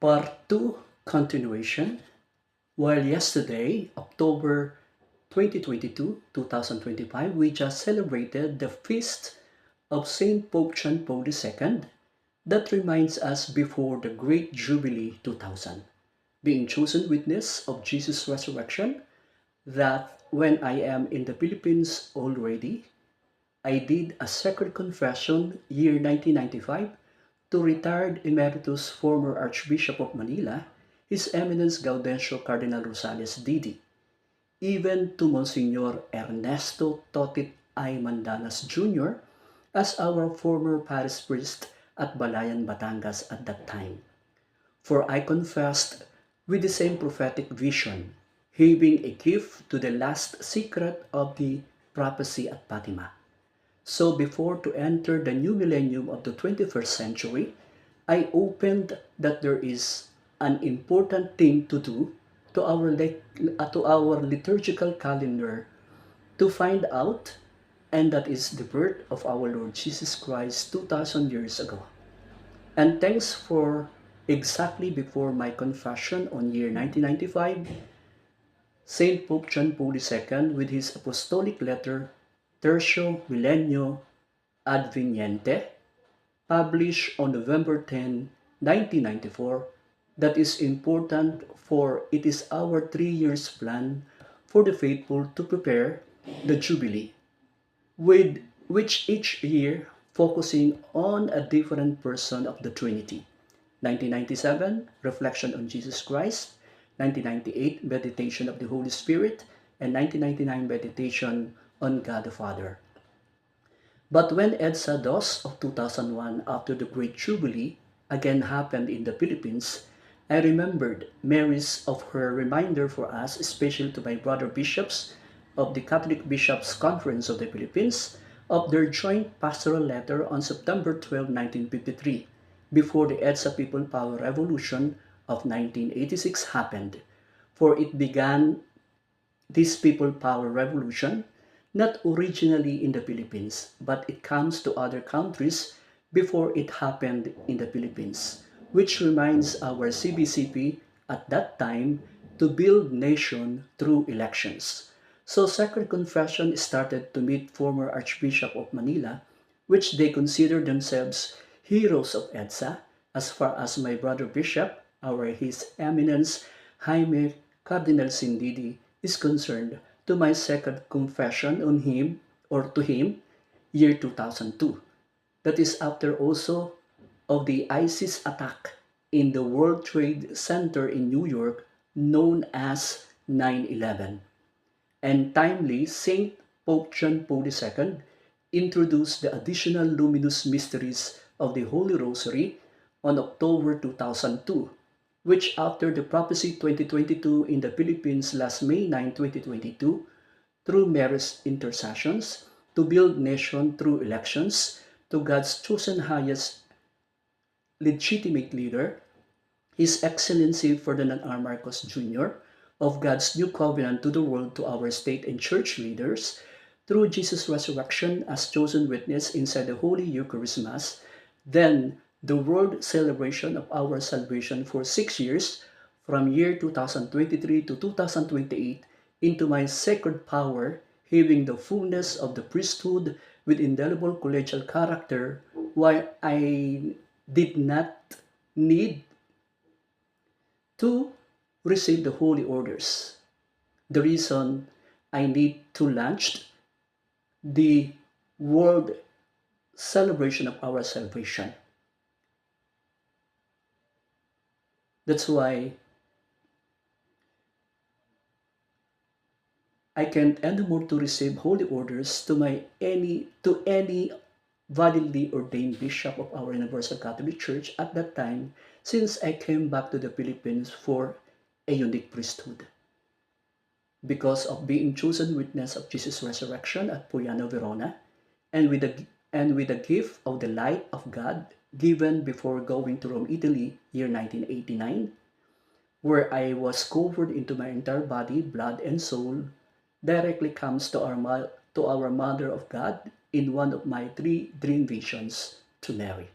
Part 2 continuation. While yesterday, October 2022, 2025, we just celebrated the feast of Saint Pope John Paul II that reminds us before the Great Jubilee 2000, being chosen witness of Jesus' resurrection, that when I am in the Philippines already, I did a sacred confession year 1995 to retired emeritus former Archbishop of Manila, His Eminence Gaudencio Cardinal Rosales Didi, even to Monsignor Ernesto Totit I. Mandanas Jr. as our former parish priest at Balayan, Batangas at that time. For I confessed with the same prophetic vision, having a gift to the last secret of the prophecy at Fatima. So before to enter the new millennium of the 21st century, I opened that there is an important thing to do to our liturgical calendar to find out, and that is the birth of our Lord Jesus Christ 2000 years ago. And thanks for exactly before my confession on year 1995, Saint Pope John Paul II, with his apostolic letter Tertio Millennio Adveniente, published on November 10, 1994, that is important, for it is our 3 years plan for the faithful to prepare the Jubilee, with which each year focusing on a different person of the Trinity. 1997, Reflection on Jesus Christ; 1998, Meditation of the Holy Spirit; and 1999, Meditation on God the Father. But when EDSA DOS of 2001, after the Great Jubilee, again happened in the Philippines, I remembered Mary's of her reminder for us, especially to my brother bishops of the Catholic Bishops' Conference of the Philippines, of their joint pastoral letter on September 12, 1953, before the EDSA People Power Revolution of 1986 happened. For it began, this People Power Revolution, not originally in the Philippines, but it comes to other countries before it happened in the Philippines, which reminds our CBCP at that time to build nation through elections. So Sacred Confession started to meet former Archbishop of Manila, which they consider themselves heroes of EDSA, as far as my brother bishop, our His Eminence Jaime Cardinal Sindidi, is concerned, to my second confession on him or to him, year 2002. That is after also of the ISIS attack in the World Trade Center in New York, known as 9/11. And timely, Saint Pope John Paul II introduced the additional luminous mysteries of the Holy Rosary on October 2002, which after the Prophecy 2022 in the Philippines last May 9, 2022, through Mary's intercessions, to build nation through elections, to God's chosen highest legitimate leader, His Excellency Ferdinand R. Marcos Jr., of God's new covenant to the world, to our state and church leaders, through Jesus' resurrection as chosen witness inside the Holy Eucharist Mass, then the world celebration of our salvation for 6 years, from year 2023 to 2028, into my sacred power, having the fullness of the priesthood with indelible collegial character, while I did not need to receive the holy orders. The reason I need to launch the world celebration of our salvation. That's why I can't anymore to receive holy orders to any validly ordained bishop of our Universal Catholic Church at that time, since I came back to the Philippines for a unique priesthood. Because of being chosen witness of Jesus' resurrection at Puyano, Verona, and with the gift of the light of God given before going to Rome, Italy, year 1989, where I was covered into my entire body, blood, and soul, directly comes to our Mother of God in one of my 3 dream visions to Mary.